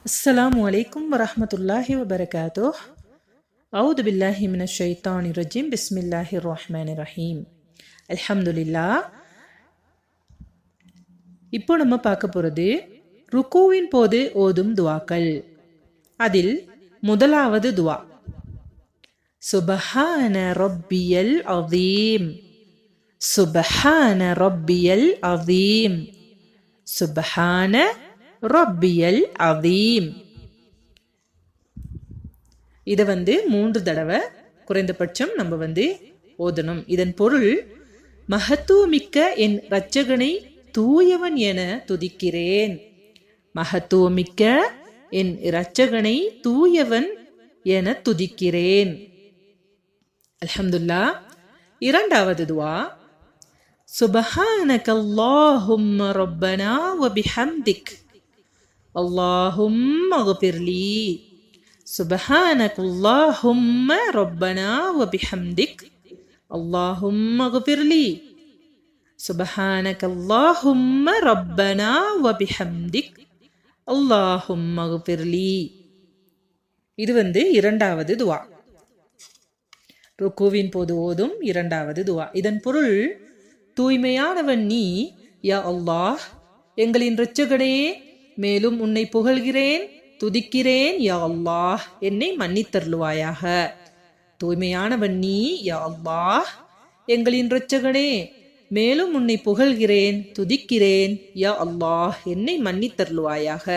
السلام عليكم ورحمة الله وبركاته. أعوذ بالله من الشيطان الرجيم. بسم الله الرحمن الرحيم. الحمد لله. இப்போ நம்ம பார்க்க போகிறது ருக்குவின் போது ஓதும் துவாக்கள். அதில் முதலாவது துவா சுபஹான ரப்பியல் அதீம். சுபஹான ரப்பியல் அதீம். சுபஹான ரப்பியல் அதீம். இதை 3 தடவை குறைந்தபட்சம் நம்ம ஓதணும். இதன் பொருள், மகத்துவமிக்க என் இரட்சகனை தூயவன் என துதிக்கிறேன். மகத்துவமிக்க என் இரட்சகனை தூயவன் என துதிக்கிறேன். அல்ஹம்துலில்லாஹ். இரண்டாவது துவா சுபஹானக அல்லாஹும்ம ரப்பனா வ பிஹம்திக் அல்லாஹும்ம அக்ஃபிர்லி. சுபஹானக அல்லாஹும்ம ரப்பனா வ பிஹம்திக் அல்லாஹும்ம அக்ஃபிர்லி. சுபஹானக அல்லாஹும்ம ரப்பனா வ பிஹம்திக் அல்லாஹும்ம அக்ஃபிர்லி. இது இரண்டாவது துவா, ருக்குவின் போது ஓதும் இரண்டாவது துவா. இதன் பொருள், தூய்மையானவன் நீ யா அல்லாஹ், எங்களின் இரட்சகனே, மேலும் உன்னை புகழ்கிறேன், துதிக்கிறேன். யா அல்லாஹ், என்னை மன்னித்தருளுவாயாக. தூய்மையானவன் நீ யா அல்லாஹ், எங்களின் இரட்சகனே, மேலும் உன்னை புகழ்கிறேன், துதிக்கிறேன். யா அல்லாஹ், என்னை மன்னித்தருளுவாயாக.